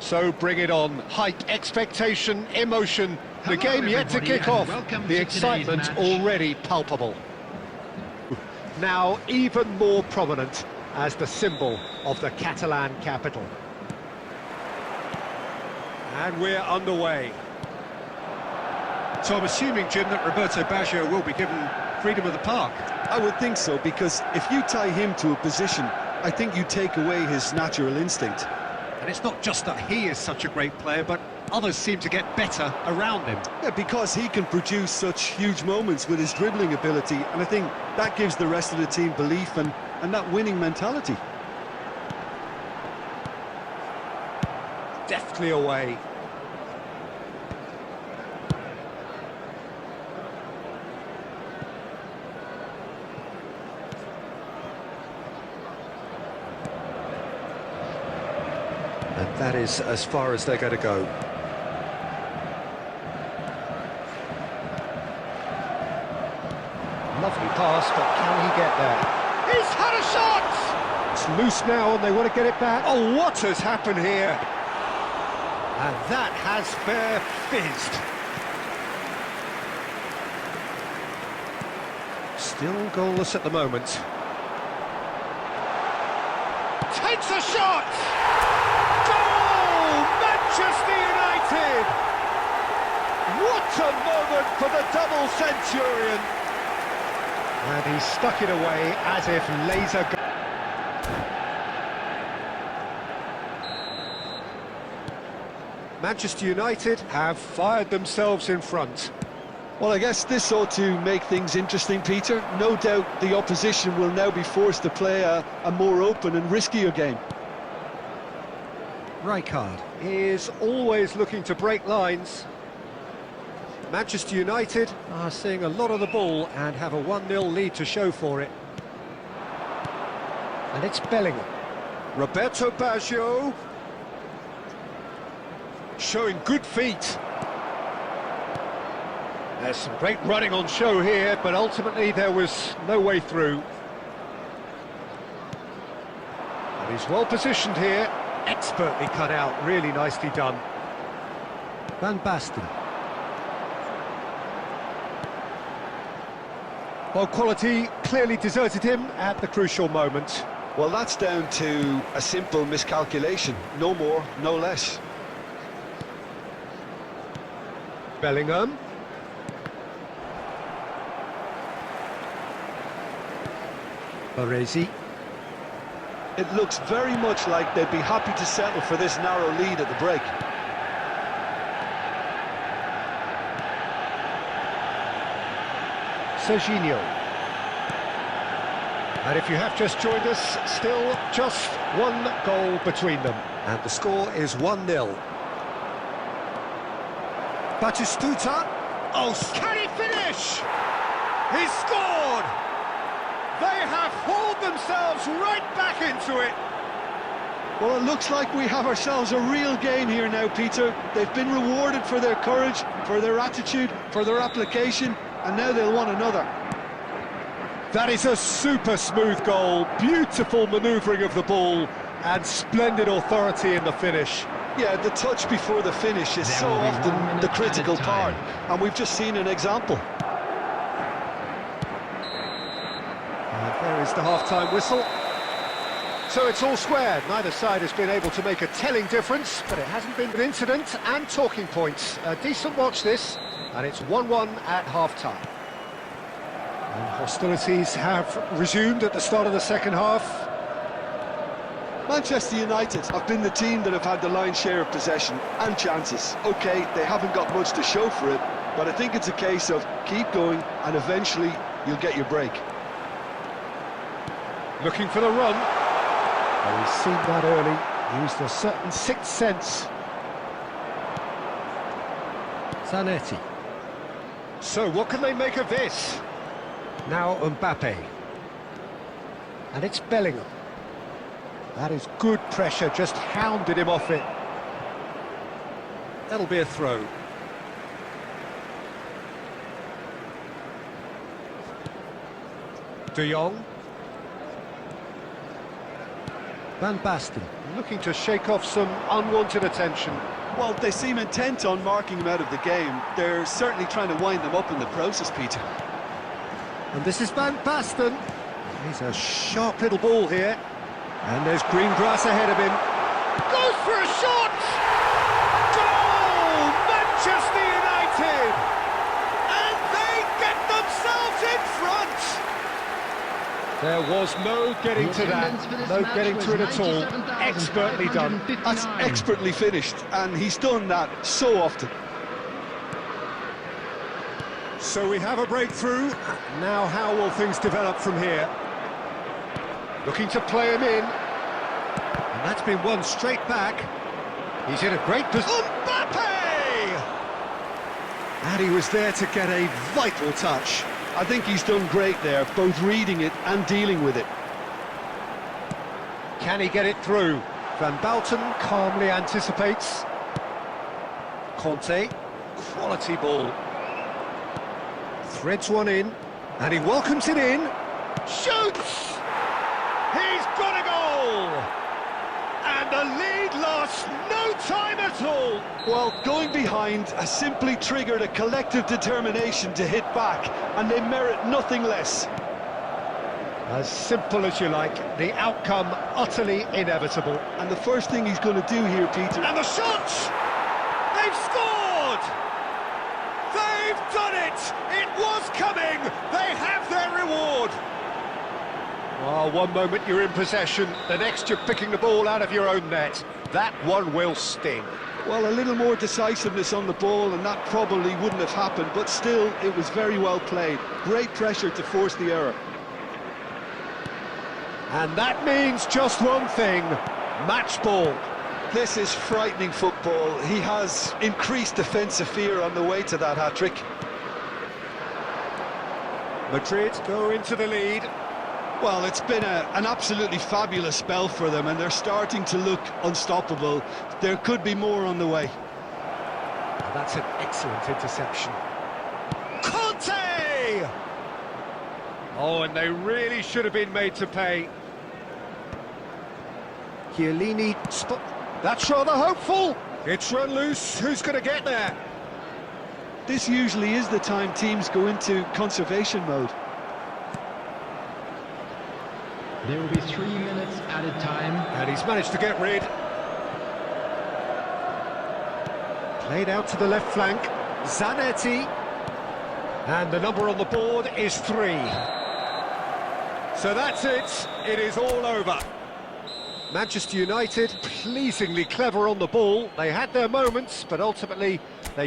So bring it on. Hype, expectation, emotion. The game yet to kick off. The excitement already palpable. Now even more prominent as the symbol of the Catalan capital. And we're underway. So I'm assuming, Jim, that Roberto Baggio will be given freedom of the park. I would think so, because if you tie him to a position, I think you take away his natural instinct. And it's not just that he is such a great player, but others seem to get better around him. Yeah, because he can produce such huge moments with his dribbling ability, and I think that gives the rest of the team belief and that winning mentality. Deftly away. And that is as far as they're going to go. Lovely pass, but can he get there? He's had a shot! It's loose now and they want to get it back. Oh, what has happened here? And that has fair fizzed. Still goalless at the moment. Takes a shot! Goal! Manchester United! What a moment for the double centurion! And he stuck it away as if laser... Manchester United have fired themselves in front. Well, I guess this ought to make things interesting, Peter. No doubt the opposition will now be forced to play a more open and riskier game. Rijkaard is always looking to break lines. Manchester United are seeing a lot of the ball and have a 1-0 lead to show for it. And it's Bellingham. Roberto Baggio. Showing good feet. There's some great running on show here, but ultimately there was no way through. And he's well positioned here. Expertly cut out, really nicely done. Van Basten. Well, quality clearly deserted him at the crucial moment. Well, that's down to a simple miscalculation. No more, no less. Bellingham. Baresi. It looks very much like they'd be happy to settle for this narrow lead at the break. Serginho. And if you have just joined us, still just one goal between them. And the score is 1-0. Batistuta. Oh, can he finish? He scored! They have hauled themselves right back into it. Well, it looks like we have ourselves a real game here now, Peter. They've been rewarded for their courage, for their attitude, for their application, and now they'll want another. That is a super smooth goal, beautiful manoeuvring of the ball, and splendid authority in the finish. Yeah, the touch before the finish is so often the critical part, and we've just seen an example. And there is the half-time whistle. So it's all square. Neither side has been able to make a telling difference, but it hasn't been an incident and talking points. A decent watch this, and it's 1-1 at half-time. And hostilities have resumed at the start of the second half. Manchester United have been the team that have had the lion's share of possession and chances. OK, they haven't got much to show for it, but I think it's a case of keep going and eventually you'll get your break. Looking for the run. Well, he's seen that early, used a certain sixth sense. Zanetti. So what can they make of this? Now Mbappe. And it's Bellingham. That is good pressure, just hounded him off it. That'll be a throw. De Jong. Van Basten looking to shake off some unwanted attention. Well, they seem intent on marking him out of the game. They're certainly trying to wind them up in the process, Peter. And this is Van Basten. He's a sharp little ball here. And there's green grass ahead of him. Goes for a shot! Goal! Manchester United! And they get themselves in front! There was no getting to that, no getting to it at all. Expertly done. That's expertly finished, and he's done that so often. So we have a breakthrough. Now how will things develop from here? Looking to play him in. And that's been won straight back. He's in a great position. Mbappe! And he was there to get a vital touch. I think he's done great there, both reading it and dealing with it. Can he get it through? Van Basten calmly anticipates. Conte, quality ball. Threads one in, and he welcomes it in. Shoots! He's got a goal! And the lead lasts no time at all! Well, going behind has simply triggered a collective determination to hit back, and they merit nothing less. As simple as you like, the outcome utterly inevitable. And the first thing he's going to do here, Peter... And the shot! They've scored! They've done it! It was coming! They have their reward! Well, one moment you're in possession, the next you're picking the ball out of your own net. That one will sting. Well, a little more decisiveness on the ball, and that probably wouldn't have happened, but still, it was very well played. Great pressure to force the error. And that means just one thing, match ball. This is frightening football. He has increased defensive fear on the way to that hat-trick. Madrid go into the lead. Well, it's been an absolutely fabulous spell for them, and they're starting to look unstoppable. There could be more on the way. Oh, that's an excellent interception. Conte! Oh, and they really should have been made to pay. Chiellini, that's rather hopeful. It's run loose. Who's going to get there? This usually is the time teams go into conservation mode. There will be 3 minutes added time. And he's managed to get rid. Played out to the left flank. Zanetti. And the number on the board is 3. So that's it. It is all over. Manchester United, pleasingly clever on the ball. They had their moments, but ultimately they